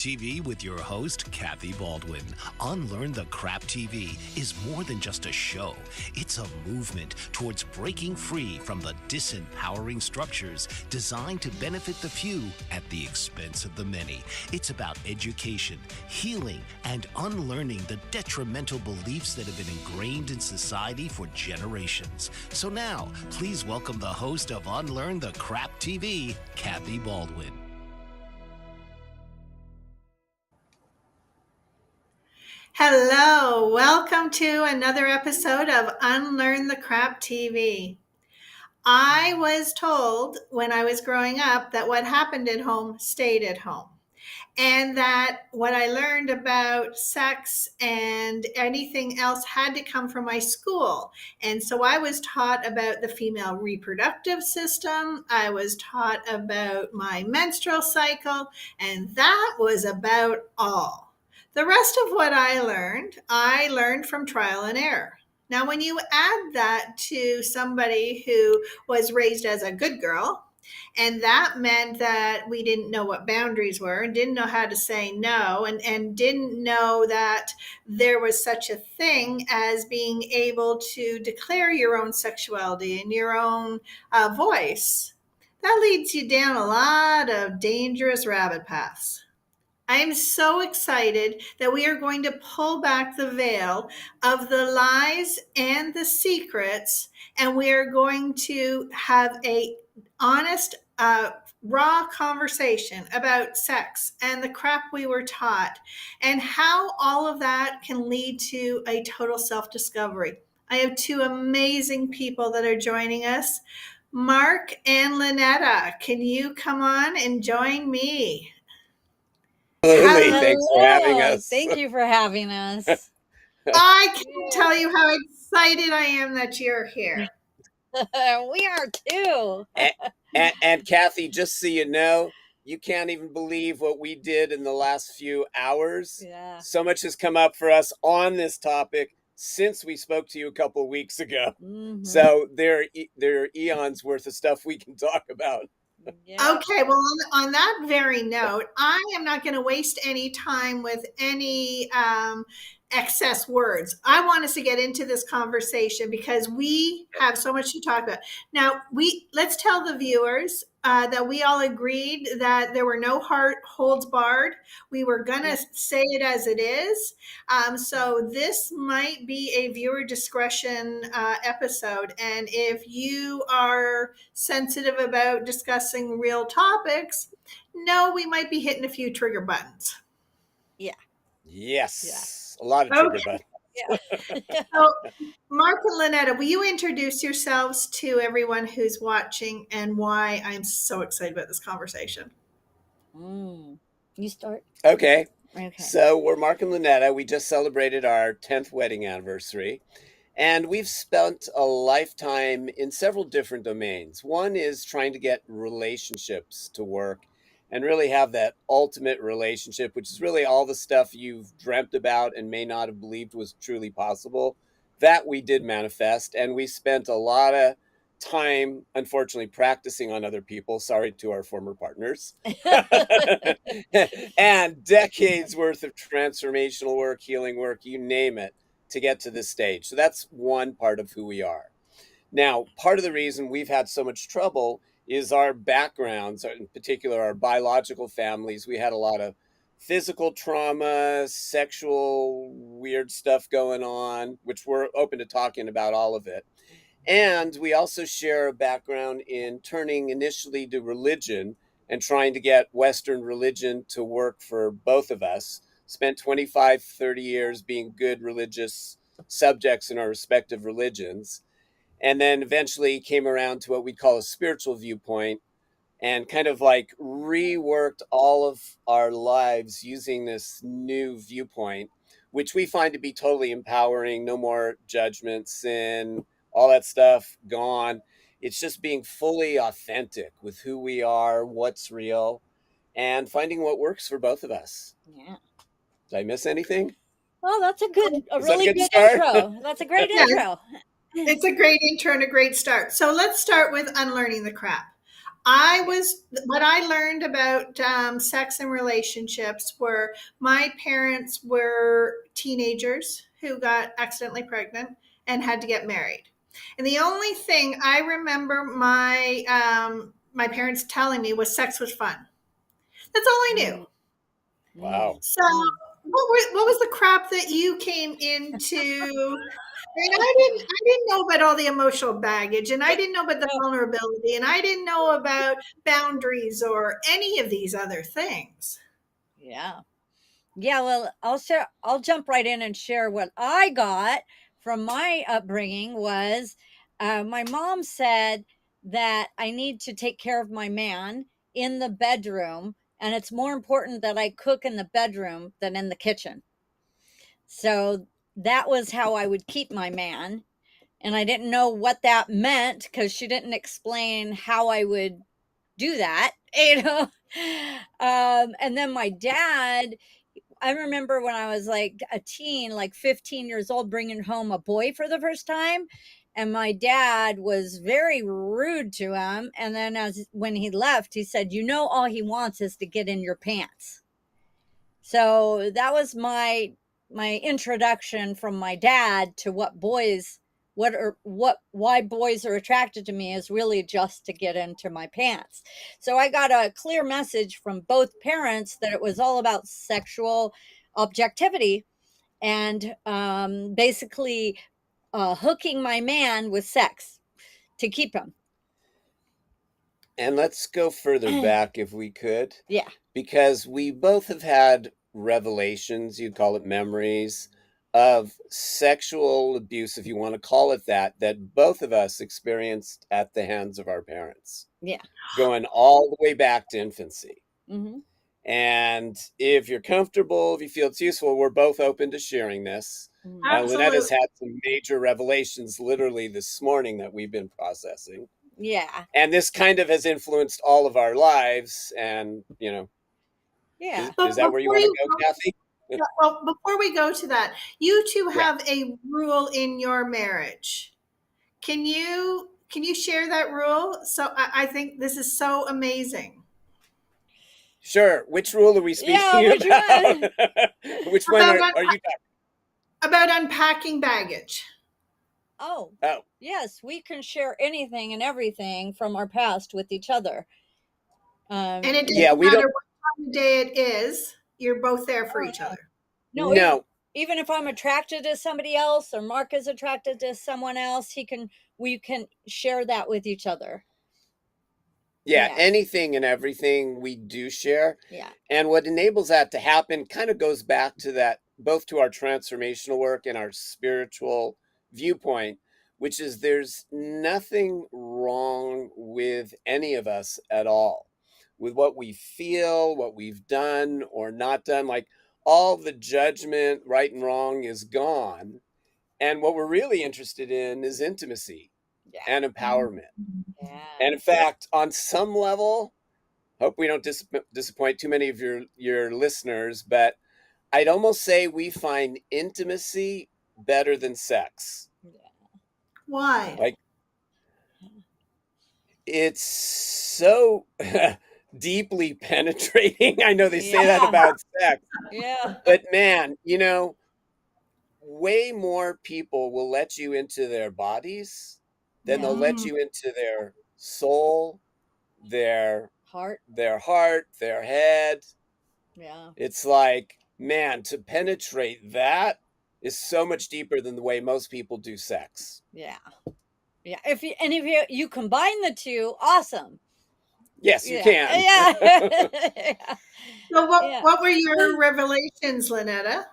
TV with your host, Kathy Baldwin. Unlearn the Crap TV is more than just a show. It's a movement towards breaking free from the disempowering structures designed to benefit the few at the expense of the many. It's about education, healing, and unlearning the detrimental beliefs that have been ingrained in society for generations. So now, please welcome the host of Unlearn the Crap TV, Kathy Baldwin. Hello, welcome to another episode of Unlearn the Crap TV. I was told when I was growing up that what happened at home stayed at home, and that what I learned about sex and anything else had to come from my school. And so I was taught about the female reproductive system. I was taught about my menstrual cycle, and that was about all. The rest of what I learned from trial and error. Now, when you add that to somebody who was raised as a good girl, and that meant that we didn't know what boundaries were and didn't know how to say no, and didn't know that there was such a thing as being able to declare your own sexuality and your own voice, that leads you down a lot of dangerous rabbit paths. I am so excited that we are going to pull back the veil of the lies and the secrets, and we are going to have a honest, raw conversation about sex and the crap we were taught and how all of that can lead to a total self-discovery. I have two amazing people that are joining us. Mark and Lynetta, can you come on and join me? Absolutely. Thanks for having us. Thank you for having us. I can't tell you how excited I am that you're here. We are too. And Kathy, just so you know, you can't even believe what we did in the last few hours. Yeah. So much has come up for us on this topic since we spoke to you a couple of weeks ago. Mm-hmm. So there are eons worth of stuff we can talk about. Yeah. Okay, well, on that very note, I am not going to waste any time with any excess words. I want us to get into this conversation because we have so much to talk about. Now, let's tell the viewers that we all agreed that there were no holds barred. We were going to say it as it is. So this might be a viewer discretion episode. And if you are sensitive about discussing real topics, no, we might be hitting a few trigger buttons. Yeah. Yes. Yeah. A lot of trigger buttons. Yeah. So, Mark and Lynetta, will you introduce yourselves to everyone who's watching and why I'm so excited about this conversation? You start? Okay. Okay. So we're Mark and Lynetta. We just celebrated our 10th wedding anniversary. And we've spent a lifetime in several different domains. One is trying to get relationships to work and really have that ultimate relationship, which is really all the stuff you've dreamt about and may not have believed was truly possible. That we did manifest. And we spent a lot of time, unfortunately, practicing on other people. Sorry to our former partners. And decades worth of transformational work, healing work, you name it, to get to this stage. So that's one part of who we are. Now, part of the reason we've had so much trouble is our backgrounds, in particular our biological families. We had a lot of physical trauma, sexual weird stuff going on, which we're open to talking about all of it. And we also share a background in turning initially to religion and trying to get Western religion to work for both of us. Spent 25, 30 years being good religious subjects in our respective religions. And then eventually came around to what we'd call a spiritual viewpoint and kind of like reworked all of our lives using this new viewpoint, which we find to be totally empowering. No more judgment, sin, all that stuff gone. It's just being fully authentic with who we are, what's real, and finding what works for both of us. Yeah. Did I miss anything? Well, that's a really good start? intro. That's a great intro. It's a great intro and a great start. So let's start with unlearning the crap. What I learned about sex and relationships were my parents were teenagers who got accidentally pregnant and had to get married. And the only thing I remember my parents telling me was sex was fun. That's all I knew. Mm. Wow. So, what was the crap that you came into? I didn't know about all the emotional baggage, and I didn't know about the vulnerability, and I didn't know about boundaries or any of these other things. Yeah. Yeah, well, I'll jump right in and share what I got from my upbringing was my mom said that I need to take care of my man in the bedroom, and it's more important that I cook in the bedroom than in the kitchen. So that was how I would keep my man. And I didn't know what that meant because she didn't explain how I would do that, you know. And then my dad, I remember when I was like a teen, like 15 years old, bringing home a boy for the first time. And my dad was very rude to him. And then when he left, he said, you know, all he wants is to get in your pants. So that was my introduction from my dad to why boys are attracted to me is really just to get into my pants. So I got a clear message from both parents that it was all about sexual objectivity and basically hooking my man with sex to keep him. And let's go further back if we could. Yeah. Because we both have had revelations, you'd call it memories, of sexual abuse, if you want to call it that both of us experienced at the hands of our parents. Yeah. Going all the way back to infancy. Mm-hmm. And if you're comfortable, if you feel it's useful, we're both open to sharing this. Absolutely. Lynetta's had some major revelations literally this morning that we've been processing. Yeah. And this kind of has influenced all of our lives. And, you know, Yeah. is that where you want to go, Kathy? Well, before we go to that, you two have a rule in your marriage. Can you share that rule? So I think this is so amazing. Sure. Which rule are we speaking which about? one? Which one are you talking about? Unpacking baggage. Oh, yes, we can share anything and everything from our past with each other. And it doesn't matter what time of day it is. You're both there for each other. No. Even if I'm attracted to somebody else or Mark is attracted to someone else, we can share that with each other. Yeah, anything and everything we do share. Yeah. And what enables that to happen kind of goes back to that, both to our transformational work and our spiritual viewpoint, which is there's nothing wrong with any of us at all, with what we feel, what we've done or not done. Like all the judgment, right and wrong is gone. And what we're really interested in is intimacy and empowerment. Yeah. And in fact, on some level, hope we don't disappoint too many of your listeners, but I'd almost say we find intimacy better than sex. Why? Like, it's so deeply penetrating. I know they say that about sex. Yeah. But man, you know, way more people will let you into their bodies than they'll let you into their soul, their heart, their head. Yeah. It's like, man, to penetrate that is so much deeper than the way most people do sex. Yeah. Yeah. If you combine the two, awesome. Yes, you can. Yeah. So what were your revelations, Lynetta?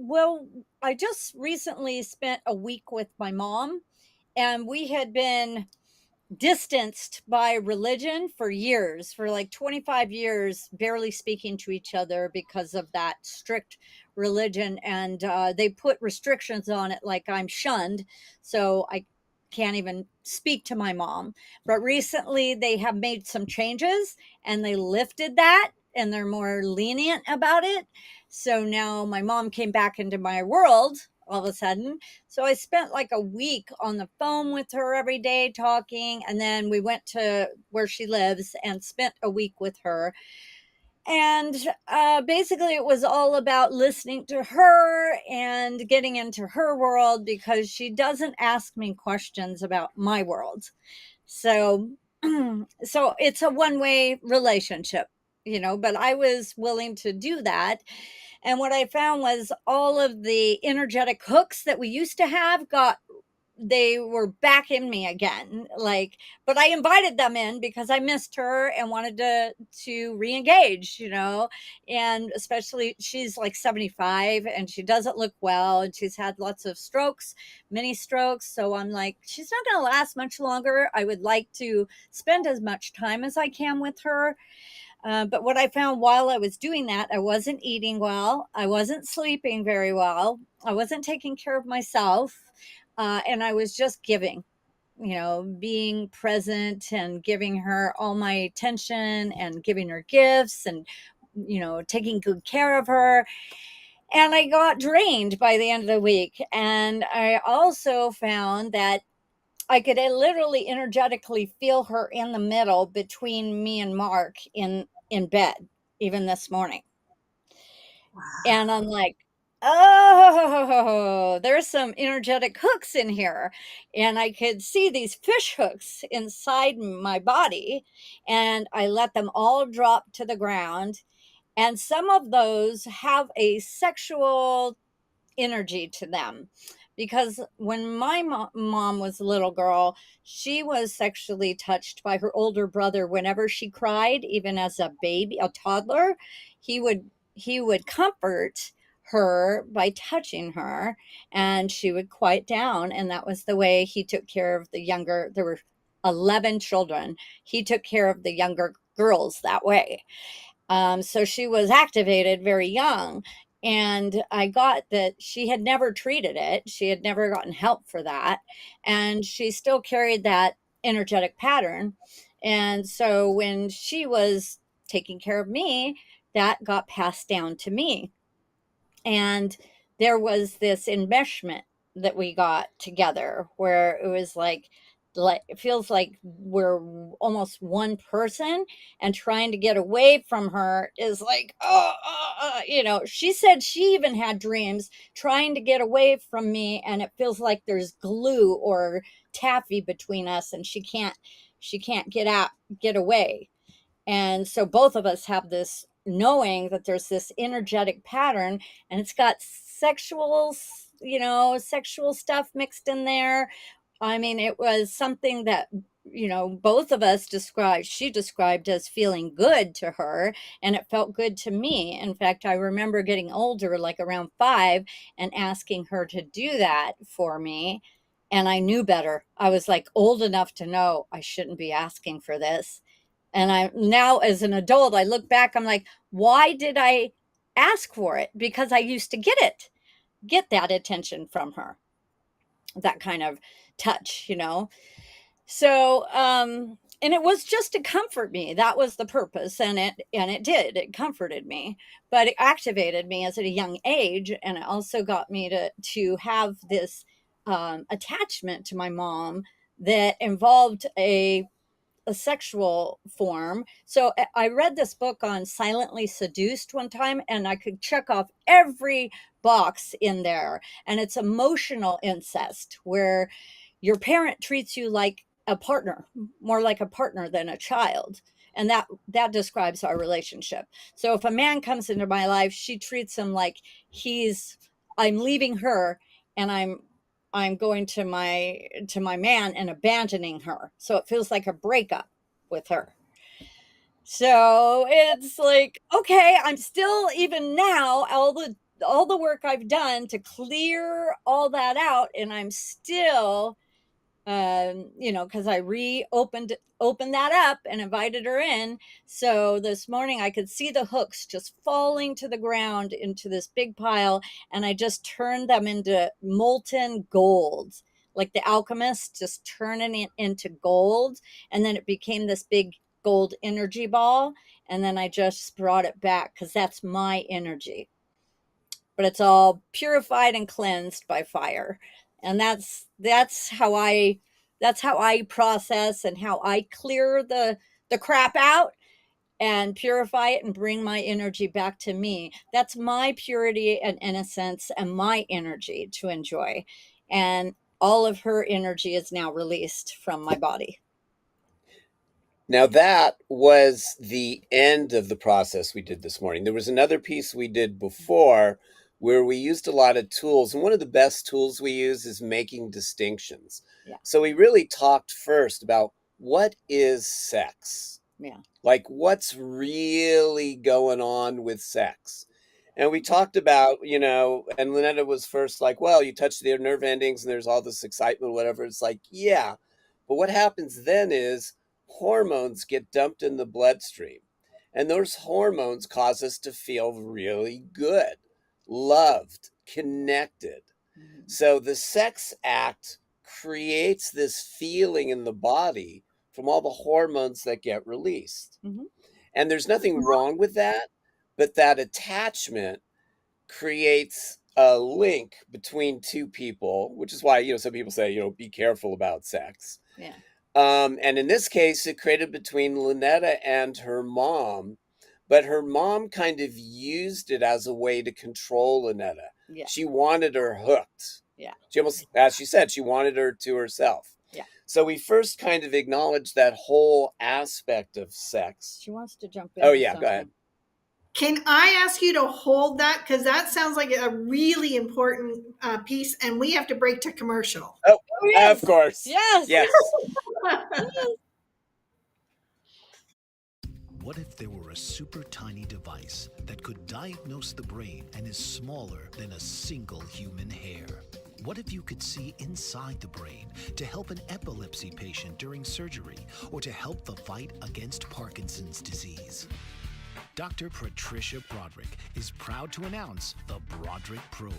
Well, I just recently spent a week with my mom, and we had been distanced by religion for years, for like 25 years, barely speaking to each other because of that strict religion. And they put restrictions on it, like I'm shunned. So I can't even speak to my mom. But recently they have made some changes and they lifted that and they're more lenient about it. So now my mom came back into my world all of a sudden. So I spent like a week on the phone with her every day talking. And then we went to where she lives and spent a week with her. And basically, it was all about listening to her and getting into her world, because she doesn't ask me questions about my world. So, so it's a one-way relationship, but I was willing to do that. And what I found was all of the energetic hooks that we used to have they were back in me again. Like, but I invited them in because I missed her and wanted to re-engage, and especially she's like 75 and she doesn't look well, and she's had lots of strokes, many strokes. So I'm like, she's not going to last much longer. I would like to spend as much time as I can with her. But what I found while I was doing that, I wasn't eating well. I wasn't sleeping very well. I wasn't taking care of myself. And I was just giving, being present and giving her all my attention and giving her gifts and, taking good care of her. And I got drained by the end of the week. And I also found that I could literally energetically feel her in the middle between me and Mark in bed, even this morning. And I'm like, oh, there's some energetic hooks in here. And I could see these fish hooks inside my body. And I let them all drop to the ground. And some of those have a sexual energy to them, because when my mom was a little girl, she was sexually touched by her older brother whenever she cried. Even as a baby, a toddler, he would comfort her by touching her, and she would quiet down. And that was the way he took care of the younger. There were 11 children. He took care of the younger girls that way. So she was activated very young. And I got that she had never treated it. She had never gotten help for that. And she still carried that energetic pattern. And so when she was taking care of me, that got passed down to me. And there was this enmeshment that we got together where it was like it feels like we're almost one person, and trying to get away from her is like, she said she even had dreams trying to get away from me, and it feels like there's glue or taffy between us, and she can't get away. And so both of us have this knowing that there's this energetic pattern, and it's got sexual stuff mixed in there. I mean, it was something that, both of us she described as feeling good to her, and it felt good to me. In fact, I remember getting older, like around 5, and asking her to do that for me. And I knew better. I was like old enough to know I shouldn't be asking for this. And I now, as an adult, I look back, I'm like, why did I ask for it? Because I used to get that attention from her, that kind of touch. So, and it was just to comfort me. That was the purpose. And it comforted me, but it activated me as at a young age. And it also got me to have this attachment to my mom that involved a sexual form. So I read this book on Silently Seduced one time, and I could check off every box in there. And it's emotional incest, where your parent treats you like a partner, more like a partner than a child. And that describes our relationship. So if a man comes into my life, she treats him like I'm leaving her, and I'm going to my man and abandoning her. So it feels like a breakup with her. So it's like, okay, I'm still, even now, all the work I've done to clear all that out, and I'm still because I opened that up and invited her in. So this morning I could see the hooks just falling to the ground into this big pile, and I just turned them into molten gold, like the alchemist, just turning it into gold. And then it became this big gold energy ball. And then I just brought it back, because that's my energy. but it's all purified and cleansed by fire. And that's how I process and how I clear the crap out and purify it and bring my energy back to me. That's my purity and innocence and my energy to enjoy. And all of her energy is now released from my body. Now, that was the end of the process we did this morning. There was another piece we did before where we used a lot of tools. And one of the best tools we use is making distinctions. Yeah. So we really talked first about what is sex? Yeah. Like, what's really going on with sex? And we talked about, and Lynetta was first like, well, you touch the nerve endings and there's all this excitement, whatever. It's like, yeah. But what happens then is hormones get dumped in the bloodstream. And those hormones cause us to feel really good, loved, connected. Mhm. So the sex act creates this feeling in the body from all the hormones that get released. Mhm. And there's nothing wrong with that, but that attachment creates a link between two people, which is why, some people say, be careful about sex. Yeah. And in this case, it created between Lynetta and her mom, but her mom kind of used it as a way to control Lynetta. Yeah. She wanted her hooked. Yeah. She almost, as she said, she wanted her to herself. Yeah. So we first kind of acknowledged that whole aspect of sex. She wants to jump in. Oh, yeah, go ahead. Can I ask you to hold that? Because that sounds like a really important piece, and we have to break to commercial. Oh, yes. Of course. Yes. Yes. What if there were a super tiny device that could diagnose the brain and is smaller than a single human hair? What if you could see inside the brain to help an epilepsy patient during surgery or to help the fight against Parkinson's disease? Dr. Patricia Broderick is proud to announce the Broderick Probe,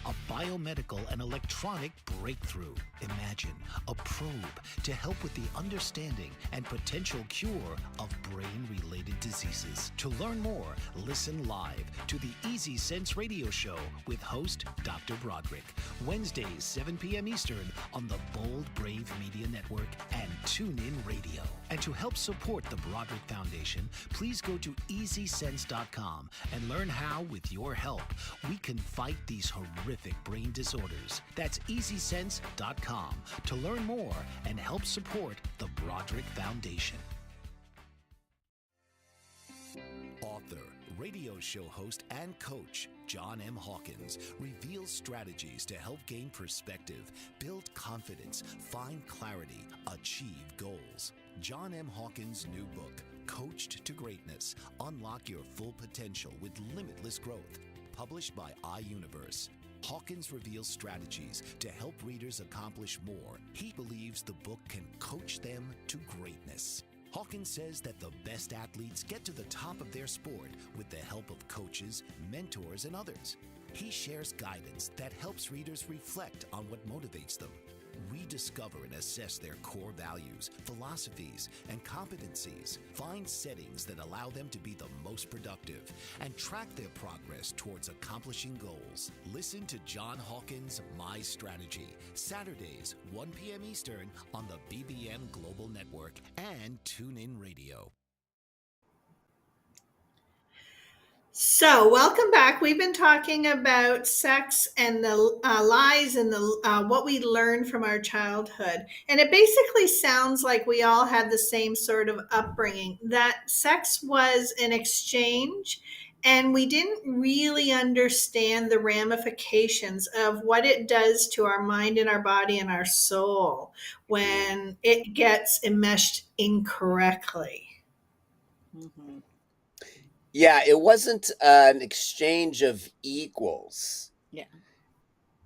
a biomedical and electronic breakthrough. Imagine a probe to help with the understanding and potential cure of brain-related diseases. To learn more, listen live to the Easy Sense radio show with host Dr. Broderick, Wednesdays 7 p.m. Eastern on the Bold Brave Media Network and TuneIn Radio. And to help support the Broderick Foundation, please go to EasySense.com and learn how, with your help, we can fight these horrific brain disorders. That's EasySense.com to learn more and help support the Broderick Foundation. Author, radio show host, and coach John M. Hawkins reveals strategies to help gain perspective, build confidence, find clarity, achieve goals. John M. Hawkins' new book, Coached to Greatness, Unlock Your Full Potential with Limitless Growth, published by iUniverse. Hawkins reveals strategies to help readers accomplish more. He believes the book can coach them to greatness. Hawkins says that the best athletes get to the top of their sport with the help of coaches, mentors, and others. He shares guidance that helps readers reflect on what motivates them, rediscover and assess their core values, philosophies, and competencies, find settings that allow them to be the most productive, and track their progress towards accomplishing goals. Listen to John Hawkins' My Strategy, Saturdays, 1 p.m. Eastern on the BBM Global Network and TuneIn Radio. So, welcome back. We've been talking about sex and the lies and the what we learned from our childhood. And it basically sounds like we all had the same sort of upbringing, that sex was an exchange, and we didn't really understand the ramifications of what it does to our mind and our body and our soul when it gets enmeshed incorrectly. Mm-hmm. Yeah, it wasn't an exchange of equals. Yeah.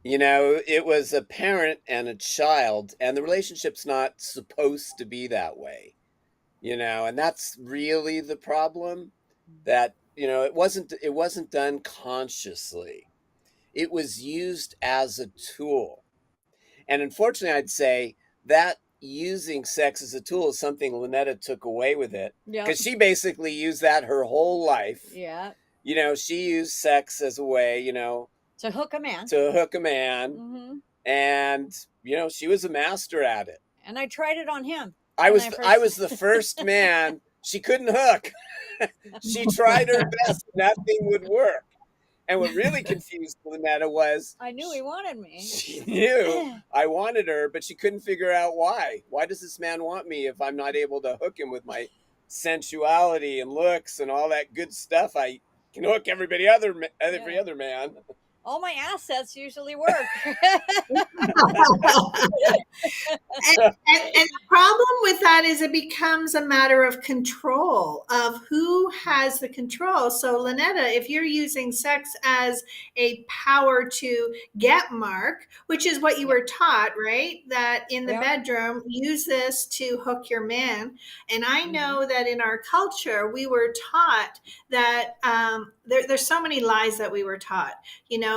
It was a parent and a child, and the relationship's not supposed to be that way. And that's really the problem, that it wasn't done consciously. It was used as a tool. And unfortunately, I'd say that using sex as a tool is something Lynetta took away with it, Yeah. because she basically used that her whole life. Yeah. She used sex as a way, To hook a man. To hook a man. Mm-hmm. And, she was a master at it. And I tried it on him. I was the first man she couldn't hook. She tried her best. Nothing would work. And what really confused Lynetta was I knew he wanted me. She knew I wanted her, but she couldn't figure out why. Why does this man want me if I'm not able to hook him with my sensuality and looks and all that good stuff? I can hook every other man. All my assets usually work. And the problem with that is it becomes a matter of control, of who has the control. So Lynetta, if you're using sex as a power to get Mark, which is what you were taught, right? That in the bedroom, use this to hook your man. And I know that in our culture, we were taught that there's so many lies that we were taught,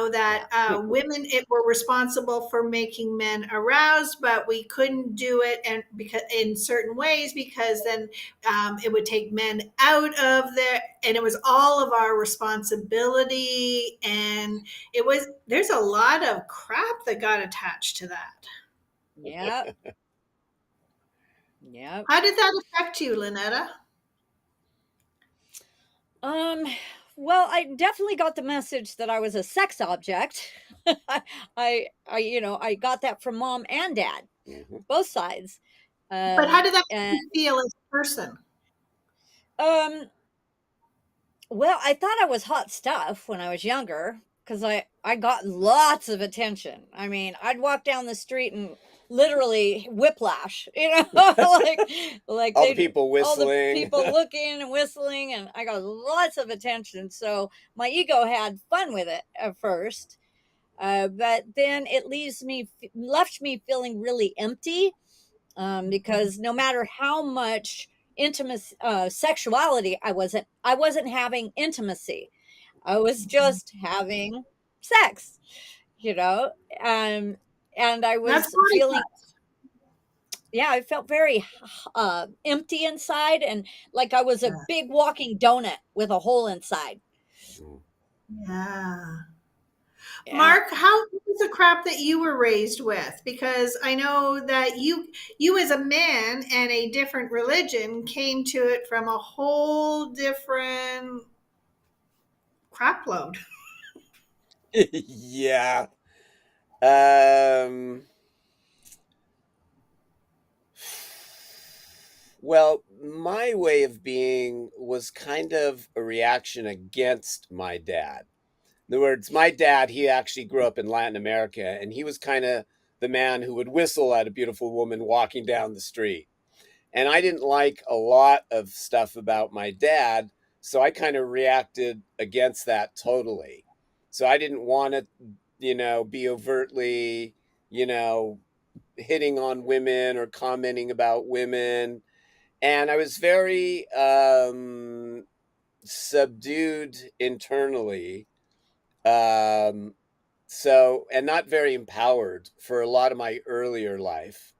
that women were responsible for making men aroused, but we couldn't do it and because in certain ways, because then it would take men out of there, and it was all of our responsibility. And there's a lot of crap that got attached to that. Yep. Yep. How did that affect you, Lynetta? Well, I definitely got the message that I was a sex object. I got that from mom and dad, both sides. But how did that make you feel as a person? Well, I thought I was hot stuff when I was younger because I got lots of attention. I mean, I'd walk down the street and literally whiplash, like all the people whistling, all the people looking and whistling, and I got lots of attention. So my ego had fun with it at first, but then it left me feeling really empty, because no matter how much intimacy, sexuality I wasn't having intimacy. I was just having sex, and I was feeling, I felt very empty inside, and like I was a big walking donut with a hole inside. Yeah. Mark, how was the crap that you were raised with? Because I know that you as a man and a different religion came to it from a whole different crap load. Yeah. Well, my way of being was kind of a reaction against my dad. In other words, my dad, he actually grew up in Latin America, and he was kind of the man who would whistle at a beautiful woman walking down the street. And I didn't like a lot of stuff about my dad, so I kind of reacted against that totally. So I didn't want to, be overtly, hitting on women or commenting about women. And I was very subdued internally. And not very empowered for a lot of my earlier life.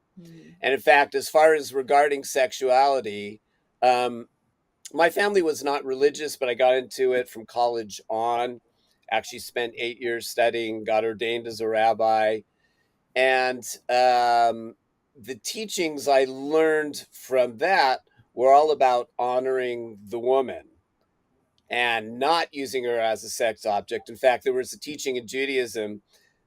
And in fact, as far as regarding sexuality, my family was not religious, but I got into it from college on. Actually spent 8 years studying, got ordained as a rabbi. And the teachings I learned from that were all about honoring the woman and not using her as a sex object. In fact, there was a teaching in Judaism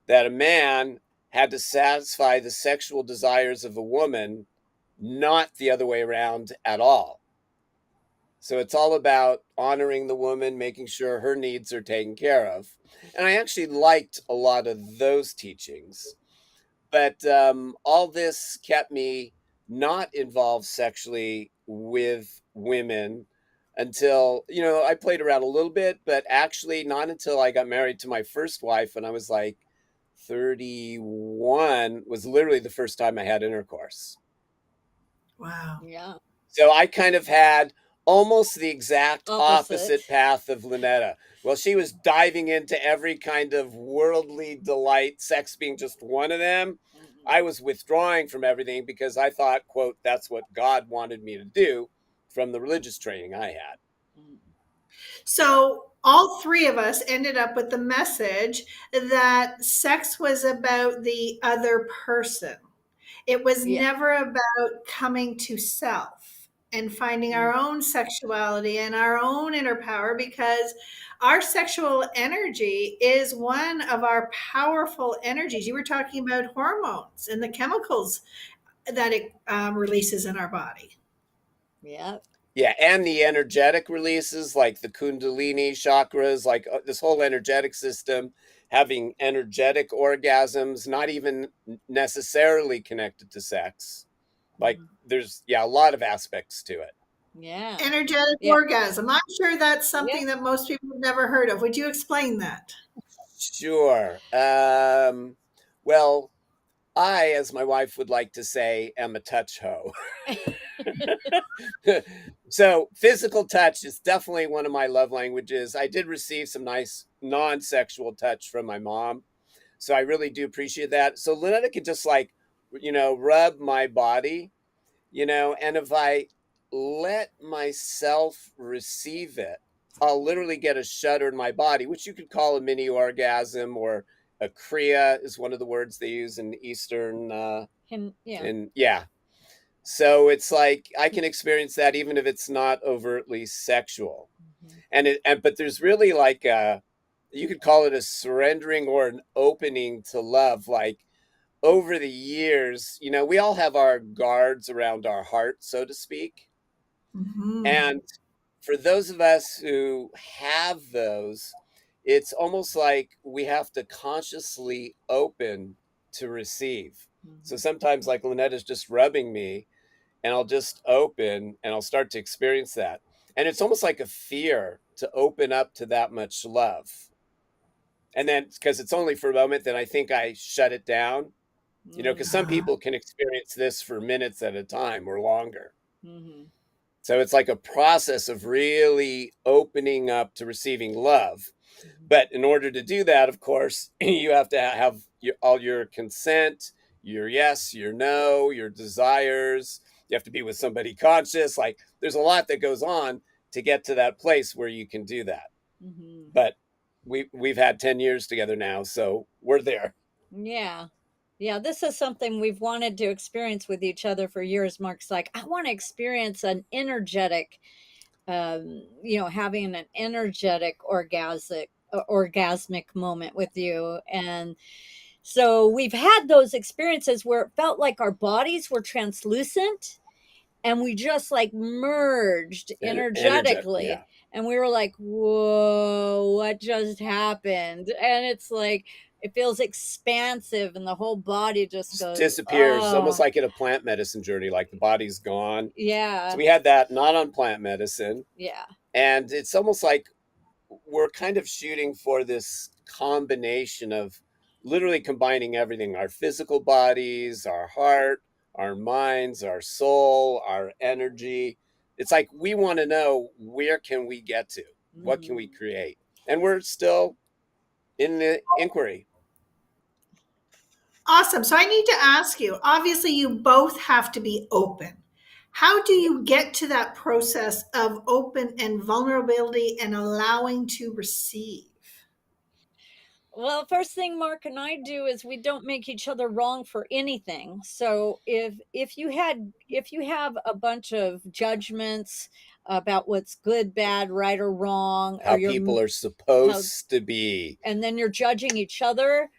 that a man had to satisfy the sexual desires of a woman, not the other way around at all. So it's all about honoring the woman, making sure her needs are taken care of. And I actually liked a lot of those teachings. But all this kept me not involved sexually with women until, I played around a little bit, but actually not until I got married to my first wife when I was like 31 was literally the first time I had intercourse. Wow. Yeah. So I kind of had almost the exact opposite path of Lynetta. Well, she was diving into every kind of worldly delight, sex being just one of them. I was withdrawing from everything because I thought, quote, that's what God wanted me to do from the religious training I had. So all three of us ended up with the message that sex was about the other person. It was Yeah. never about coming to self and finding our own sexuality and our own inner power, because our sexual energy is one of our powerful energies. You were talking about hormones and the chemicals that it releases in our body. Yeah. Yeah, and the energetic releases like the Kundalini chakras, like this whole energetic system, having energetic orgasms, not even necessarily connected to sex. Like there's, yeah, a lot of aspects to it. Yeah. Energetic Yeah. orgasm. I'm sure that's Yeah. something that most people have never heard of. Would you explain that? Sure. Well, I, as my wife would like to say, am a touch hoe. So physical touch is definitely one of my love languages. I did receive some nice non-sexual touch from my mom. So I really do appreciate that. So Lynetta could just like, rub my body, and if I let myself receive it, I'll literally get a shudder in my body, which you could call a mini orgasm, or a kriya is one of the words they use in Eastern, Yeah. and yeah. So it's like I can experience that even if it's not overtly sexual. But there's really like you could call it a surrendering or an opening to love. Like over the years, we all have our guards around our heart, so to speak. Mm-hmm. And for those of us who have those, it's almost like we have to consciously open to receive. So sometimes, like Lynetta's just rubbing me, and I'll just open and I'll start to experience that. And it's almost like a fear to open up to that much love. And then, because it's only for a moment, then I think I shut it down, because some people can experience this for minutes at a time or longer. Mm-hmm. So it's like a process of really opening up to receiving love. But in order to do that, of course, you have to have all your consent, your yes, your no, your desires. You have to be with somebody conscious. Like there's a lot that goes on to get to that place where you can do that. Mm-hmm. But we've had 10 years together now, so we're there. Yeah. Yeah, this is something we've wanted to experience with each other for years. Mark's like, I want to experience an energetic, having an energetic orgasmic moment with you. And so we've had those experiences where it felt like our bodies were translucent and we just like merged Energetic, energetically. yeah. And we were like, whoa, what just happened? And it's like, it feels expansive and the whole body just Just goes, disappears, almost oh, like in a plant medicine journey, like the body's gone. So yeah, we had that not on plant medicine. yeah. And it's almost like we're kind of shooting for this combination of literally combining everything: our physical bodies, our heart, our minds, our soul, our energy. It's like we want to know, where can we get to? What can we create? And we're still in the inquiry. Awesome. So I need to ask you, obviously, you both have to be open. How do you get to that process of open and vulnerability and allowing to receive? Well, first thing Mark and I do is we don't make each other wrong for anything. So if you have a bunch of judgments about what's good, bad, right or wrong, or How people are how supposed to be. and then you're judging each other,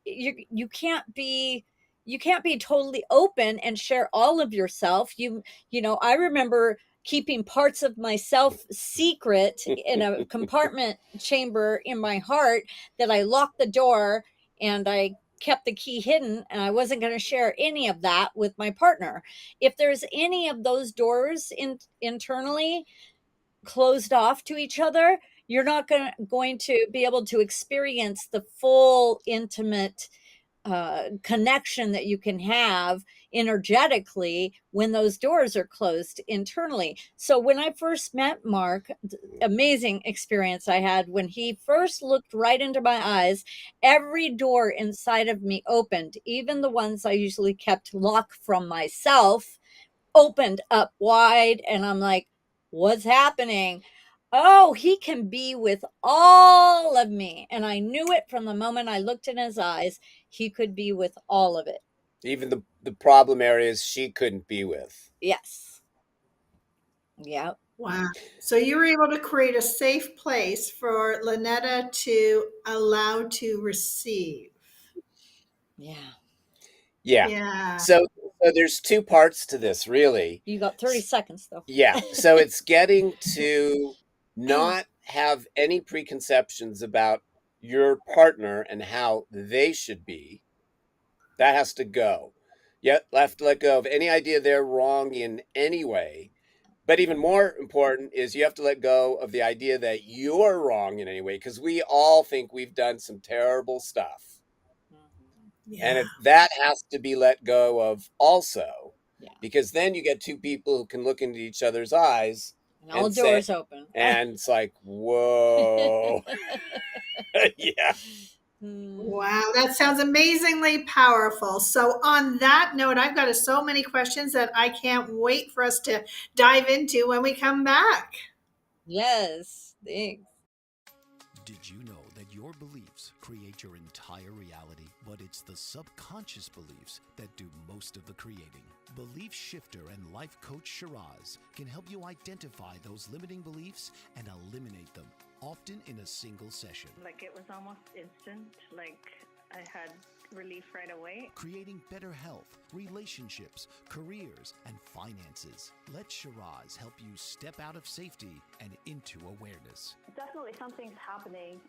you can't be, you can't be totally open and share all of yourself. I remember keeping parts of myself secret in a compartment chamber in my heart, that I locked the door and I kept the key hidden, and I wasn't going to share any of that with my partner. If there's any of those doors internally closed off to each other, you're not going to be able to experience the full intimate connection that you can have energetically when those doors are closed internally. So when I first met Mark, amazing experience I had when he first looked right into my eyes. Every door inside of me opened, even the ones I usually kept locked from myself, opened up wide, and I'm like, what's happening? Oh, he can be with all of me. And I knew it from the moment I looked in his eyes. He could be with all of it. Even the problem areas she couldn't be with. Yes. Yeah. Wow. So you were able to create a safe place for Lynetta to allow to receive. Yeah. Yeah. Yeah. So there's two parts to this, really. You got 30 seconds, though. Yeah. So it's getting to not have any preconceptions about your partner and how they should be. That has to go. You have to let go of any idea they're wrong in any way. But even more important is you have to let go of the idea that you're wrong in any way, because we all think we've done some terrible stuff. And that has to be let go of also, because then you get two people who can look into each other's eyes and all doors open. And it's like, whoa. Yeah. Wow, that sounds amazingly powerful. So on that note, I've got so many questions that I can't wait for us to dive into when we come back. Yes, thanks. Did you know that your beliefs create your entire reality, but it's the subconscious beliefs that do most of the creating? Belief shifter and life coach Shiraz can help you identify those limiting beliefs and eliminate them, often in a single session. Like it was almost instant, like I had relief right away. Creating better health, relationships, careers, and finances. Let Shiraz help you step out of safety and into awareness. Definitely something's happening.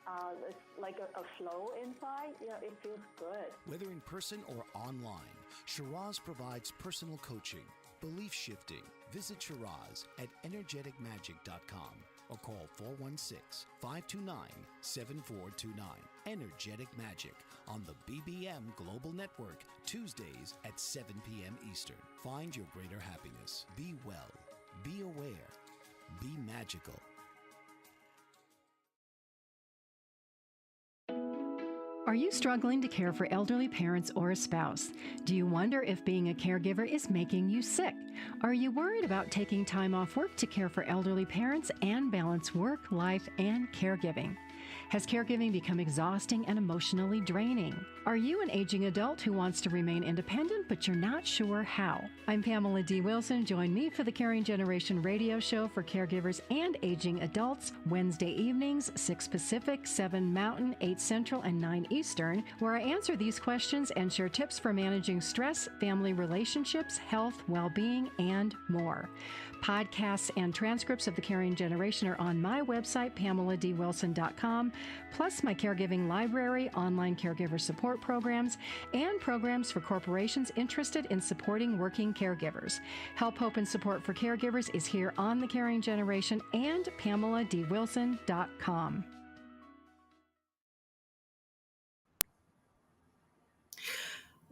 It's like a flow inside. It feels good. Whether in person or online, Shiraz provides personal coaching, belief shifting. Visit Shiraz at energeticmagic.com or call 416-529-7429. Energetic Magic on the BBM Global Network, Tuesdays at 7 p.m. Eastern. Find your greater happiness. Be well. Be aware. Be magical. Are you struggling to care for elderly parents or a spouse? Do you wonder if being a caregiver is making you sick? Are you worried about taking time off work to care for elderly parents and balance work, life, and caregiving? Has caregiving become exhausting and emotionally draining? Are you an aging adult who wants to remain independent, but you're not sure how? I'm Pamela D. Wilson. Join me for the Caring Generation radio show for caregivers and aging adults, Wednesday evenings, 6 Pacific, 7 Mountain, 8 Central, and 9 Eastern, where I answer these questions and share tips for managing stress, family relationships, health, well-being, and more. Podcasts and transcripts of the Caring Generation are on my website, PamelaDWilson.com, plus my caregiving library, online caregiver support programs, and programs for corporations interested in supporting working caregivers. Help, hope, and support for caregivers is here on the Caring Generation and PamelaDWilson.com.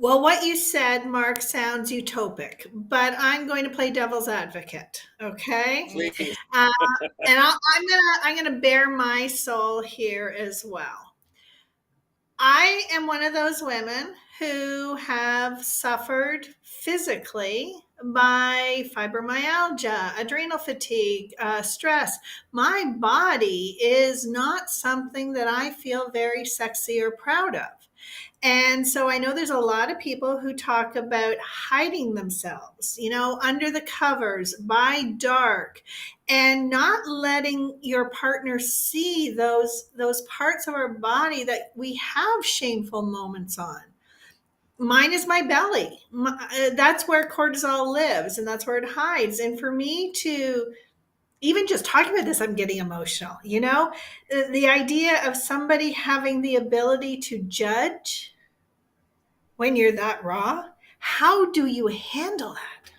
Well, what you said, Mark, sounds utopic, but I'm going to play devil's advocate. Okay. Please. And I'm gonna bare my soul here as well. I am one of those women who have suffered physically by fibromyalgia, adrenal fatigue, stress. My body is not something that I feel very sexy or proud of. And so I know there's a lot of people who talk about hiding themselves, under the covers, by dark, and not letting your partner see those parts of our body that we have shameful moments on. Mine is my belly. That's where cortisol lives, and that's where it hides. And for me to even just talking about this, I'm getting emotional. The idea of somebody having the ability to judge when you're that raw, how do you handle that?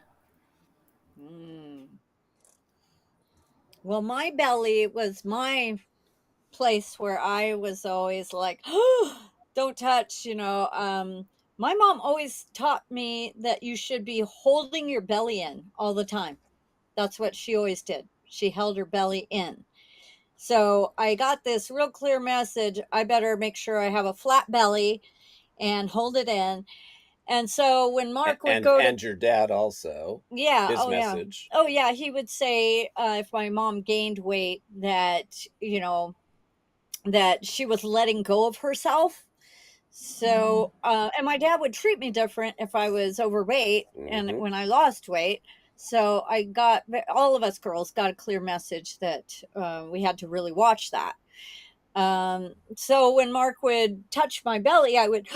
Well, my belly was my place where I was always like, oh, don't touch, my mom always taught me that you should be holding your belly in all the time. That's what she always did. She held her belly in. So I got this real clear message. I better make sure I have a flat belly and hold it in. And so when Mark would go to, and your dad also, yeah, his oh message. yeah, oh yeah, he would say if my mom gained weight that, that she was letting go of herself. So, and my dad would treat me different if I was overweight and Hmm. when I lost weight. So all of us girls got a clear message that we had to really watch that. So when Mark would touch my belly, I would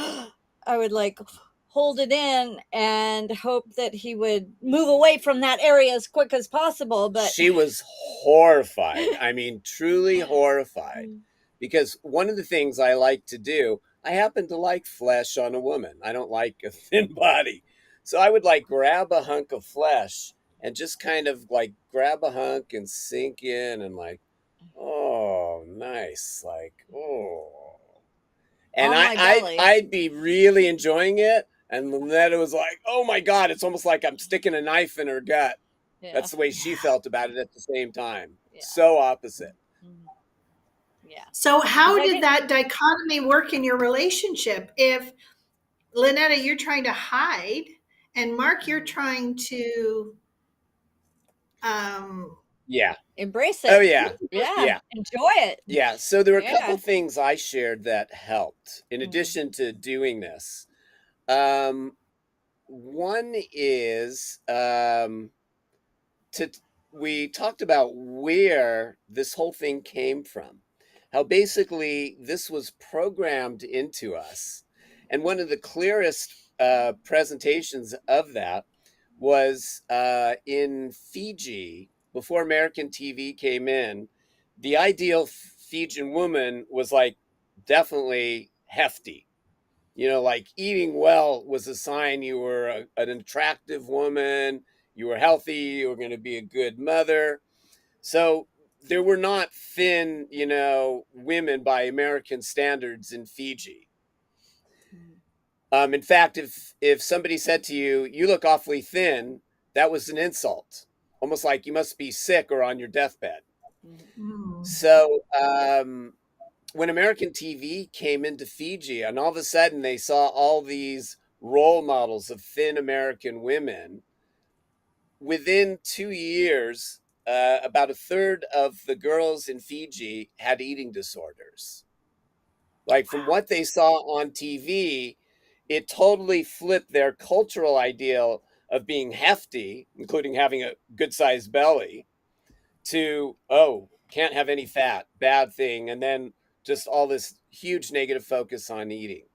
like hold it in and hope that he would move away from that area as quick as possible. But She was horrified. I mean, truly horrified. Because one of the things I like to do, I happen to like flesh on a woman. I don't like a thin body. So I would like grab a hunk of flesh and just kind of like grab a hunk and sink in and like, oh, nice. Like, oh. And on my belly. I'd be really enjoying it. And Lynetta was like, oh my God, it's almost like I'm sticking a knife in her gut. Yeah. That's the way she felt about it at the same time. Yeah. So opposite. Yeah. So how 'Cause I did didn't- that dichotomy work in your relationship? If Lynetta, you're trying to hide, and Mark, you're trying to Yeah. embrace it. Oh, yeah. Yeah. Yeah. Enjoy it. Yeah. So there were a Yeah. couple things I shared that helped in addition to doing this. One is we talked about where this whole thing came from, how basically this was programmed into us. And one of the clearest presentations of that was in Fiji before American TV came in. The ideal Fijian woman was like definitely hefty. Like eating well was a sign you were an attractive woman, you were healthy, you were going to be a good mother. So there were not thin, women by American standards in Fiji. In fact, if somebody said to you, "You look awfully thin," that was an insult, almost like you must be sick or on your deathbed. So when American TV came into Fiji, and all of a sudden they saw all these role models of thin American women, within 2 years, about a third of the girls in Fiji had eating disorders. Like from what they saw on TV, it totally flipped their cultural ideal of being hefty, including having a good sized belly, to, oh, can't have any fat, bad thing. And then just all this huge negative focus on eating.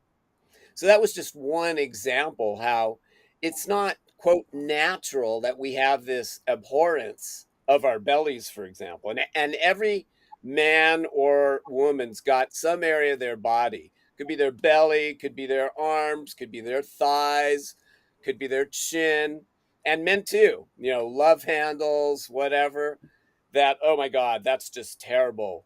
So that was just one example how it's not, quote, natural that we have this abhorrence of our bellies, for example. And every man or woman's got some area of their body. Could be their belly, could be their arms, could be their thighs, could be their chin. And men too, love handles, whatever. That, oh my God, that's just terrible.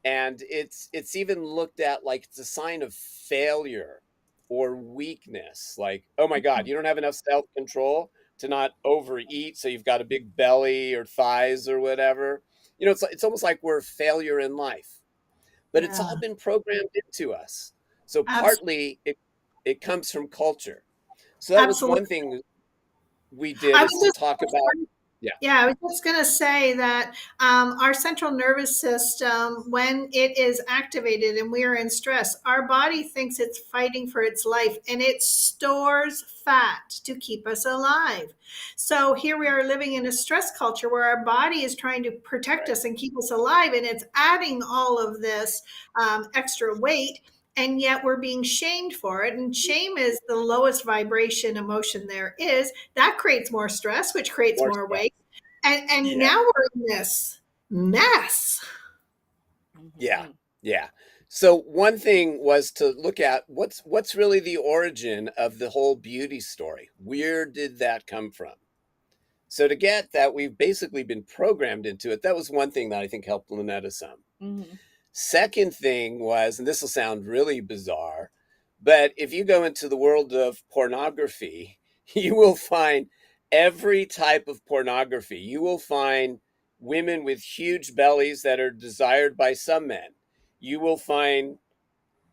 And it's even looked at like it's a sign of failure or weakness, like, oh my God, you don't have enough self-control to not overeat, so you've got a big belly or thighs or whatever. It's almost like we're a failure in life, but it's all been programmed into us. So partly it comes from culture. So that was one thing we did, is to talk about. Yeah, I was just going to say that our central nervous system, when it is activated and we are in stress, our body thinks it's fighting for its life and it stores fat to keep us alive. So here we are living in a stress culture where our body is trying to protect us and keep us alive, and it's adding all of this extra weight. And yet we're being shamed for it. And shame is the lowest vibration emotion there is. That creates more stress, which creates more weight. And now we're in this mess. Yeah. Yeah. So one thing was to look at what's really the origin of the whole beauty story. Where did that come from? So to get that, we've basically been programmed into it. That was one thing that I think helped Lynetta some. Second thing was, and this will sound really bizarre, but if you go into the world of pornography, you will find every type of pornography. You will find women with huge bellies that are desired by some men. You will find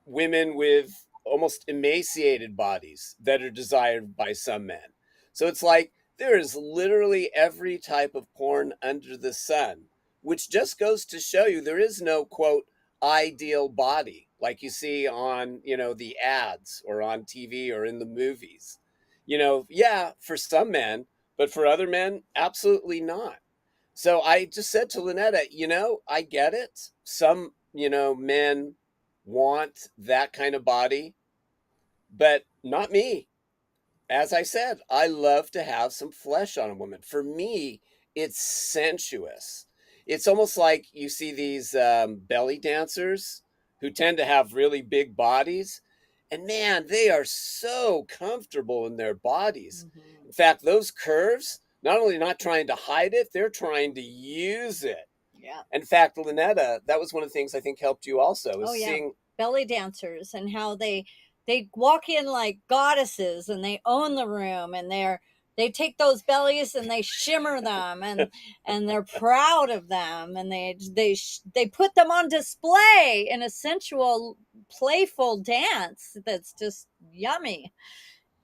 women with almost emaciated bodies that are desired by some men. So it's like there is literally every type of porn under the sun, which just goes to show you there is no quote ideal body like you see on, the ads or on TV or in the movies. Yeah, for some men, but for other men, absolutely not. So I just said to Lynetta, I get it. Some, men want that kind of body, but not me. As I said, I love to have some flesh on a woman. For me, it's sensuous. It's almost like you see these belly dancers who tend to have really big bodies. And man, they are so comfortable in their bodies. Mhm. In fact, those curves, not only not trying to hide it, they're trying to use it. Yeah. In fact, Lynetta, that was one of the things I think helped you also, is Oh yeah, seeing. belly dancers and how they walk in like goddesses and they own the room and they take those bellies and they shimmer them and they're proud of them and they put them on display in a sensual playful dance that's just yummy,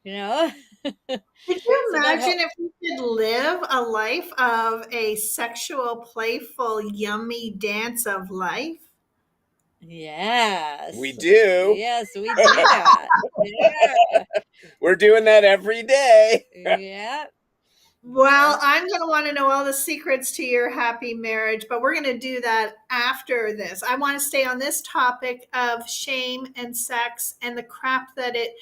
you know. Could you So that imagine helped. if you could live a life of a sexual, playful, yummy dance of life? We Yes, do. yes, we do that. Yeah, We're doing that every day. yeah, Well, yeah. I'm going to want to know all the secrets to your happy marriage, but we're going to do that after this. I want to stay on this topic of shame and sex and the crap that it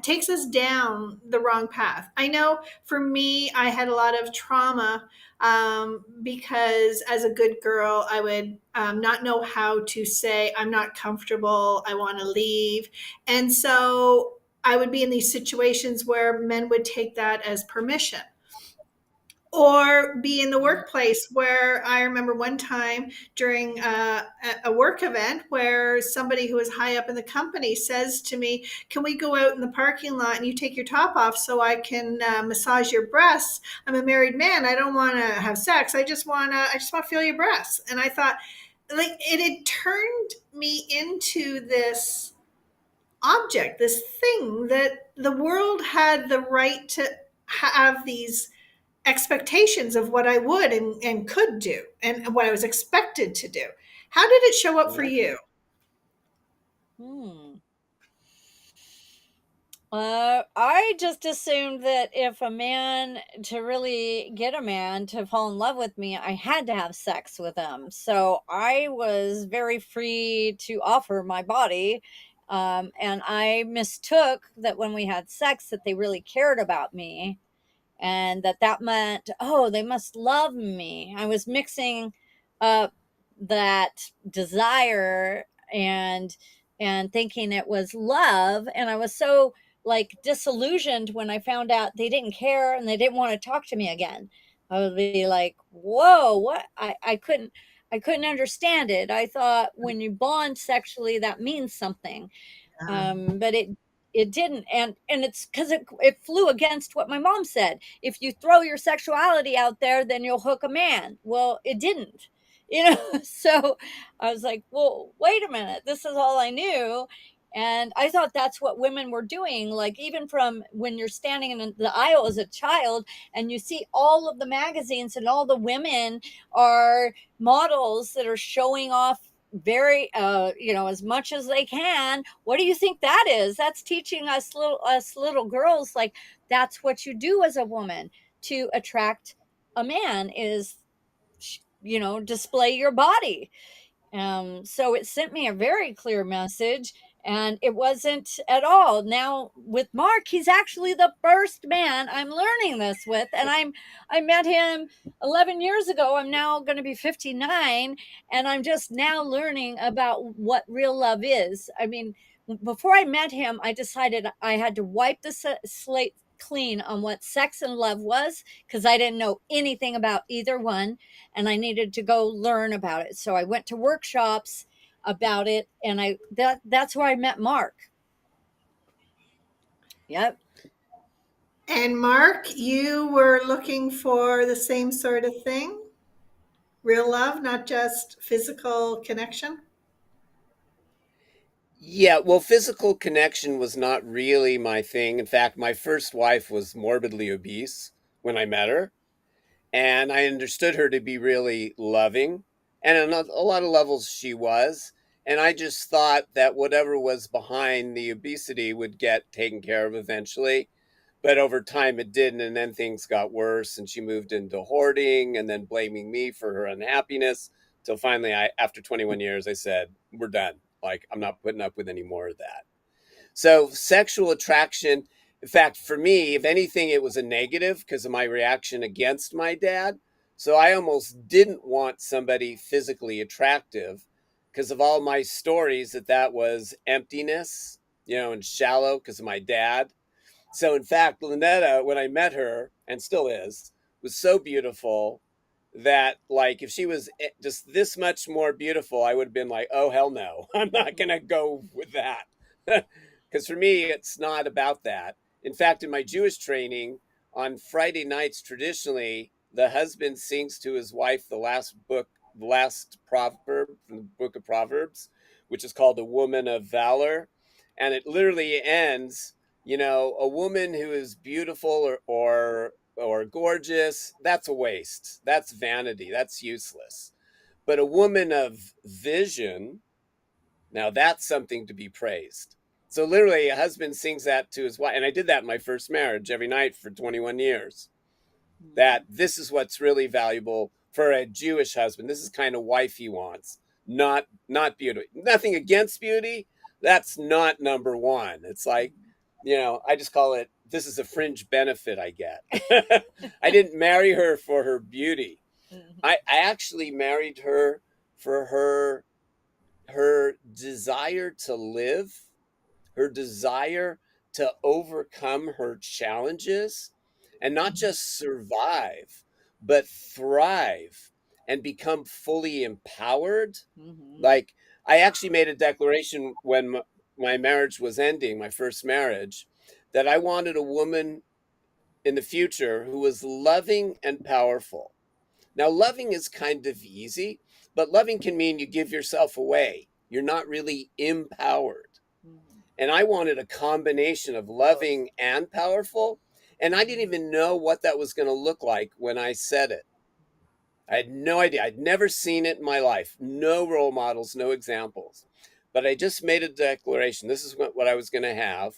takes us down the wrong path. I know for me, I had a lot of trauma because as a good girl, I would not know how to say, I'm not comfortable, I want to leave. And so I would be in these situations where men would take that as permission, or be in the workplace where I remember one time during a work event where somebody who was high up in the company says to me, can we go out in the parking lot and you take your top off so I can massage your breasts? I'm a married man, I don't want to have sex, I just want to feel your breasts. And I thought, like, it had turned me into this object, this thing that the world had the right to have these expectations of what I would and could do and what I was expected to do. How did it show up for Yeah. you? Hmm. I just assumed that if a man, to really get a man to fall in love with me, I had to have sex with him. So I was very free to offer my body. And I mistook that when we had sex that they really cared about me and that meant, oh, they must love me. I was mixing up that desire and thinking it was love, and I was so like disillusioned when I found out they didn't care and they didn't want to talk to me again. I would be like, whoa, what? I couldn't understand it. I thought when you bond sexually that means something, but it didn't. And it's because it flew against what my mom said. If you throw your sexuality out there, then you'll hook a man. Well, it didn't, you know. So I was like, well, wait a minute, this is all I knew. And I thought that's what women were doing, like even from when you're standing in the aisle as a child and you see all of the magazines and all the women are models that are showing off very as much as they can. What do you think that is? That's teaching us little girls, like, that's what you do as a woman to attract a man, is display your body. So it sent me a very clear message, and it wasn't at all. Now with Mark, he's actually the first man I'm learning this with, and I met him 11 years ago. I'm now going to be 59, and I'm just now learning about what real love is. I mean, before I met him, I decided I had to wipe the slate clean on what sex and love was, because I didn't know anything about either one, and I needed to go learn about it. So I went to workshops about it, and that's where I met Mark. Yep. And Mark, you were looking for the same sort of thing? Real love, not just physical connection? Yeah, well, physical connection was not really my thing. In fact, my first wife was morbidly obese when I met her, and I understood her to be really loving. And on a lot of levels, she was. And I just thought that whatever was behind the obesity would get taken care of eventually. But over time, it didn't. And then things got worse, and she moved into hoarding and then blaming me for her unhappiness. Till finally, after 21 years, I said, we're done. Like, I'm not putting up with any more of that. So sexual attraction, in fact, for me, if anything, it was a negative because of my reaction against my dad. So I almost didn't want somebody physically attractive because of all my stories that was emptiness, and shallow because of my dad. So in fact, Lynetta, when I met her, and still is, was so beautiful that like if she was just this much more beautiful, I would have been like, oh hell no, I'm not gonna go with that. Because for me, it's not about that. In fact, in my Jewish training, on Friday nights, traditionally, the husband sings to his wife the last proverb from the book of Proverbs, which is called a woman of valor. And it literally ends, a woman who is beautiful or gorgeous, that's a waste. That's vanity. That's useless. But a woman of vision, now that's something to be praised. So literally, a husband sings that to his wife, and I did that in my first marriage every night for 21 years. That this is what's really valuable for a Jewish husband. This is kind of wife he wants, not beauty. Nothing against beauty. That's not number one. It's like, I just call it, this is a fringe benefit I get. I didn't marry her for her beauty. I actually married her for her desire to live, her desire to overcome her challenges and not just survive, but thrive and become fully empowered. Like, I actually made a declaration when my marriage was ending, my first marriage, that I wanted a woman in the future who was loving and powerful. Now, loving is kind of easy, but loving can mean you give yourself away. You're not really empowered. And I wanted a combination of loving and powerful. And I didn't even know what that was going to look like when I said it. I had no idea. I'd never seen it in my life. No role models, no examples. But I just made a declaration. This is what I was going to have.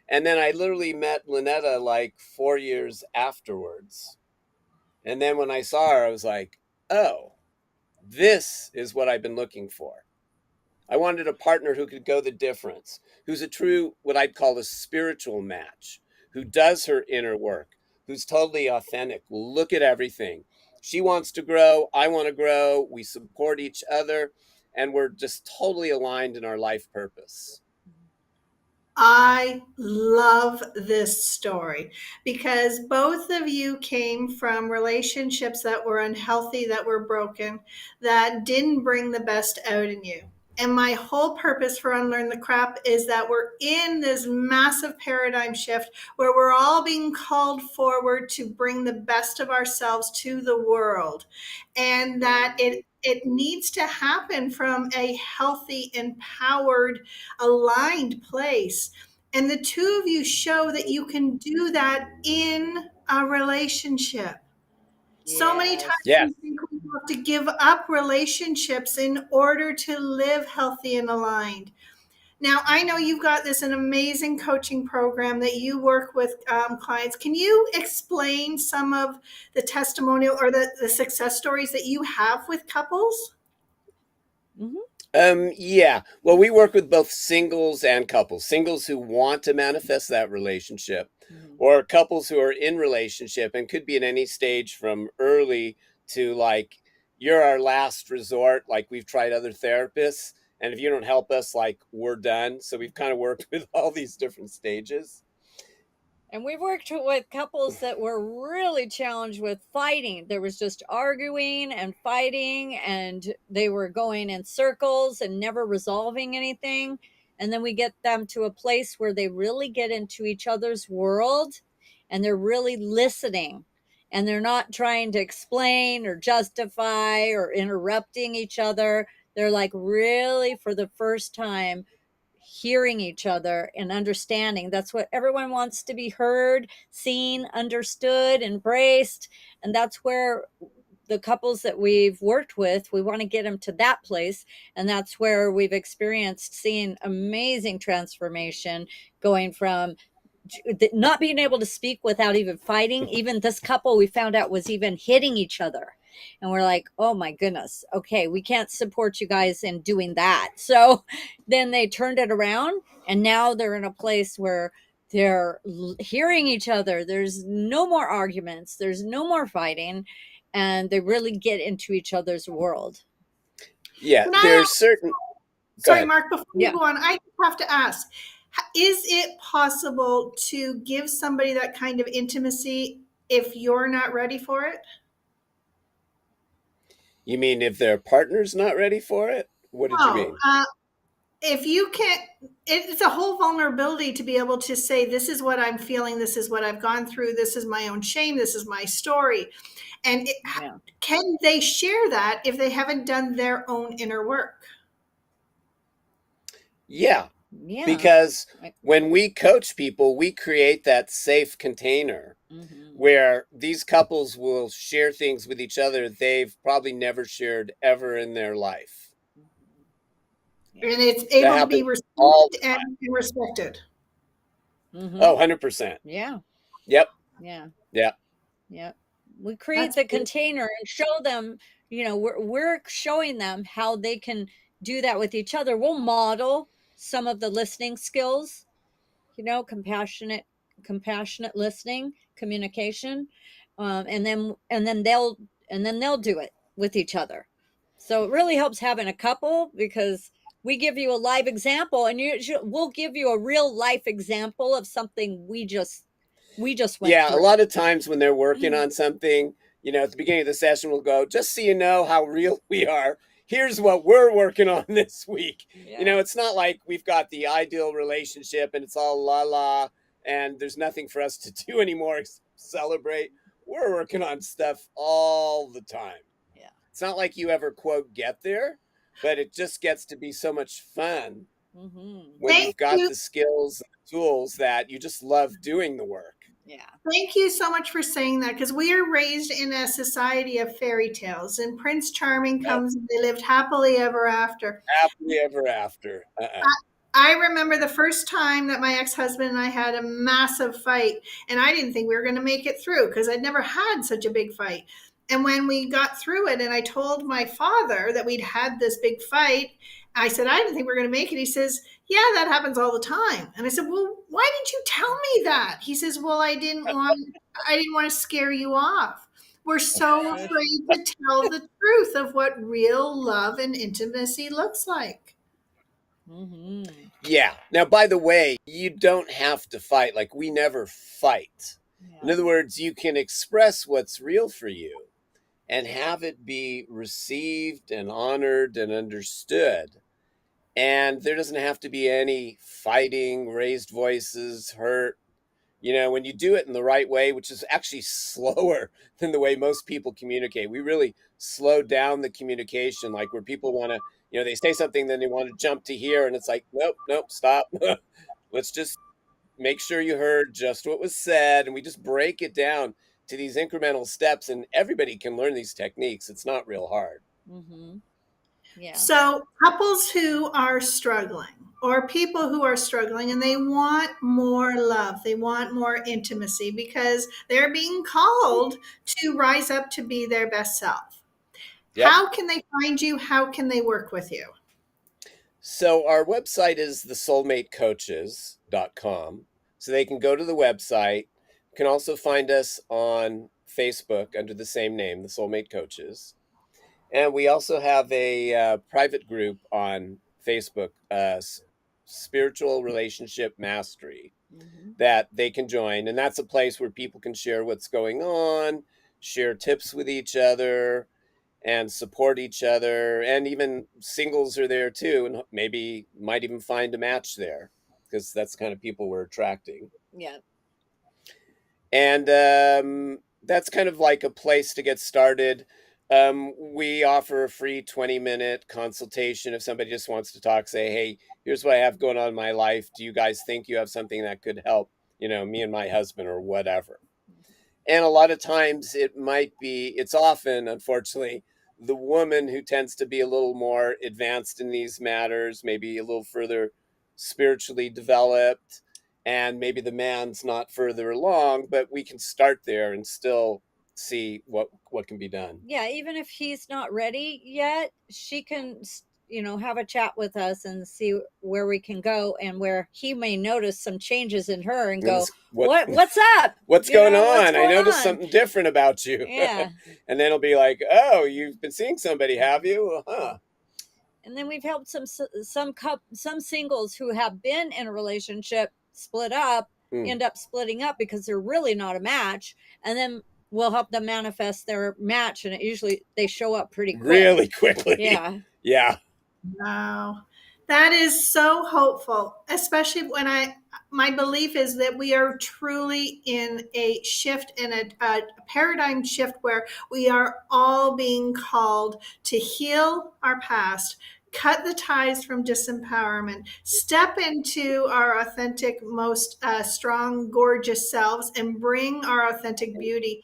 And then I literally met Lynetta like 4 years afterwards. And then when I saw her, I was like, oh, this is what I've been looking for. I wanted a partner who could go the difference, who's a true, what I'd call a spiritual match, who does her inner work, who's totally authentic, will look at everything. She wants to grow. I want to grow. We support each other, and we're just totally aligned in our life purpose. I love this story because both of you came from relationships that were unhealthy, that were broken, that didn't bring the best out in you. And my whole purpose for Unlearn the Crap is that we're in this massive paradigm shift where we're all being called forward to bring the best of ourselves to the world. And that it needs to happen from a healthy, empowered, aligned place. And the two of you show that you can do that in a relationship. So many times Yes. we think we have to give up relationships in order to live healthy and aligned. Now, I know you've got this an amazing coaching program that you work with clients. Can you explain some of the testimonial or the success stories that you have with couples? Yeah. Well, we work with both singles and couples. Singles who want to manifest that relationship, or couples who are in relationship and could be in any stage from early to like, you're our last resort. Like, we've tried other therapists, and if you don't help us, like, we're done. So we've kind of worked with all these different stages. And we've worked with couples that were really challenged with fighting. There was just arguing and fighting, and they were going in circles and never resolving anything. And then we get them to a place where they really get into each other's world and they're really listening. And they're not trying to explain or justify or interrupting each other. They're like really, for the first time, hearing each other and understanding. That's what everyone wants, to be heard, seen, understood, embraced. And that's where the couples that we've worked with, we want to get them to that place. And that's where we've experienced seeing amazing transformation, going from not being able to speak without even fighting. Even this couple, we found out, was even hitting each other. And we're like, oh my goodness, okay, we can't support you guys in doing that. So then they turned it around, and now they're in a place where they're hearing each other. There's no more arguments, there's no more fighting, and they really get into each other's world. Yeah, there's certain. Sorry, Mark, before Yeah. you go on, I have to ask, is it possible to give somebody that kind of intimacy if you're not ready for it? You mean if their partner's not ready for it? What did you mean? If you can't, it's a whole vulnerability to be able to say, this is what I'm feeling, this is what I've gone through, this is my own shame, this is my story. And can they share that if they haven't done their own inner work? Yeah, because when we coach people, we create that safe container where these couples will share things with each other they've probably never shared ever in their life. And it's able to be received and respected. Oh, 100%. Yeah. Yep. Yeah. Yeah. Yeah. We create the container and show them, we're showing them how they can do that with each other. We'll model some of the listening skills, compassionate listening, communication, and then they'll do it with each other. So it really helps having a couple, because we give you a live example, and we'll give you a real life example of something we just went through. A lot of times when they're working on something, at the beginning of the session, we'll go, just so you know how real we are, here's what we're working on this week. It's not like we've got the ideal relationship and it's all la and there's nothing for us to do anymore except celebrate. We're working on stuff all the time. Yeah. It's not like you ever, quote, get there, but it just gets to be so much fun when you've got the skills and the tools that you just love doing the work. Yeah. Thank you so much for saying that, because we are raised in a society of fairy tales, and Prince Charming comes and they lived happily ever after. Happily ever after. I remember the first time that my ex-husband and I had a massive fight, and I didn't think we were going to make it through because I'd never had such a big fight. And when we got through it and I told my father that we'd had this big fight, I said, I didn't think we were going to make it. He says, yeah, that happens all the time. And I said, well, why didn't you tell me that? He says, well, I didn't want to scare you off. We're so afraid to tell the truth of what real love and intimacy looks like. Yeah. Now, by the way, you don't have to fight. Like, we never fight. Yeah. In other words, you can express what's real for you and have it be received and honored and understood. And there doesn't have to be any fighting, raised voices, hurt. When you do it in the right way, which is actually slower than the way most people communicate, we really slow down the communication, like where people want to, they say something, then they want to jump to here. And it's like, nope, stop. Let's just make sure you heard just what was said. And we just break it down to these incremental steps. And everybody can learn these techniques. It's not real hard. Yeah. So couples who are struggling, or people who are struggling, and they want more love, they want more intimacy because they're being called to rise up to be their best self. Yep. How can they find you? How can they work with you? So our website is thesoulmatecoaches.com. So they can go to the website. You can also find us on Facebook under the same name, The Soulmate Coaches. And we also have a private group on Facebook, Spiritual Relationship Mastery, that they can join. And that's a place where people can share what's going on, share tips with each other, and support each other. And even singles are there too, and maybe might even find a match there, because that's the kind of people we're attracting. Yeah. And that's kind of like a place to get started. We offer a free 20-minute consultation if somebody just wants to talk, say, hey, here's what I have going on in my life. Do you guys think you have something that could help, me and my husband or whatever? And a lot of times it's often, unfortunately, the woman who tends to be a little more advanced in these matters, maybe a little further spiritually developed, and maybe the man's not further along, but we can start there and still see what can be done. Yeah, even if he's not ready yet, she can, have a chat with us and see where we can go, and where he may notice some changes in her and go, what's up? What's going on? What's going I noticed on? something different about you. Yeah. And then he'll be like, oh, you've been seeing somebody, have you? Huh. And then we've helped some singles who have been in a relationship split up, end up splitting up because they're really not a match. And then we'll help them manifest their match. And they show up pretty quick. Really quickly. Yeah. Yeah. Wow. That is so hopeful, especially when my belief is that we are truly in a shift, in a paradigm shift, where we are all being called to heal our past, cut the ties from disempowerment, step into our authentic, most strong, gorgeous selves, and bring our authentic beauty.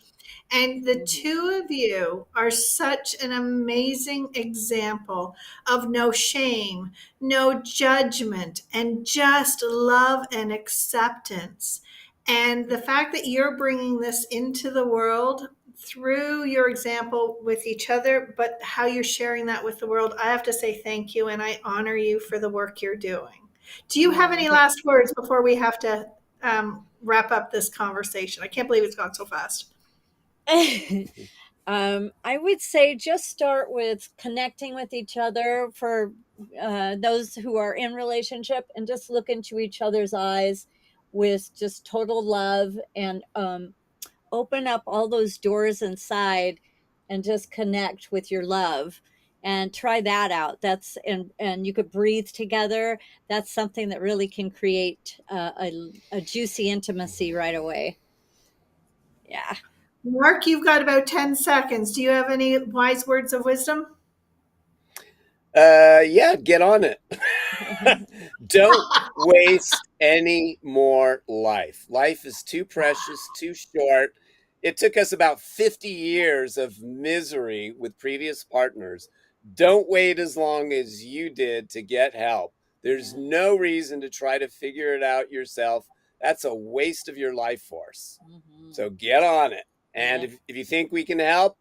And the two of you are such an amazing example of no shame, no judgment, and just love and acceptance. And the fact that you're bringing this into the world through your example with each other, but how you're sharing that with the world, I have to say thank you, and I honor you for the work you're doing. Do you have any last words before we have to wrap up this conversation? I can't believe it's gone so fast. I would say just start with connecting with each other for those who are in relationship, and just look into each other's eyes with just total love, and open up all those doors inside and just connect with your love, and try that out. And you could breathe together. That's something that really can create a juicy intimacy right away. Yeah. Mark, you've got about 10 seconds. Do you have any wise words of wisdom? Yeah, get on it. Don't waste any more life. Life is too precious, too short. It took us about 50 years of misery with previous partners. Don't wait as long as you did to get help. There's no reason to try to figure it out yourself. That's a waste of your life force. So get on it. And if you think we can help,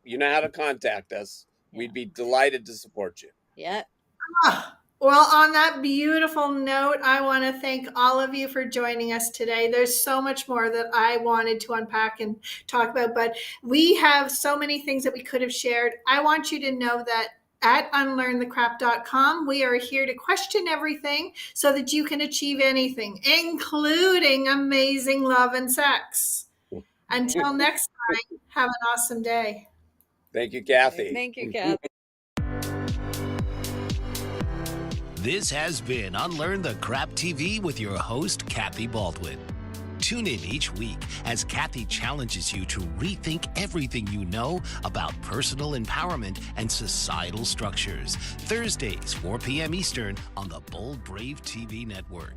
you know how to contact us. We'd be delighted to support you. Yeah. Well, on that beautiful note, I want to thank all of you for joining us today. There's so much more that I wanted to unpack and talk about, but we have so many things that we could have shared. I want you to know that at unlearnthecrap.com, we are here to question everything so that you can achieve anything, including amazing love and sex. Until next time, have an awesome day. Thank you, Kathy. Thank you, Kathy. This has been Unlearn the Crap TV with your host, Kathy Baldwin. Tune in each week as Kathy challenges you to rethink everything you know about personal empowerment and societal structures. Thursdays, 4 p.m. Eastern on the Bold Brave TV network.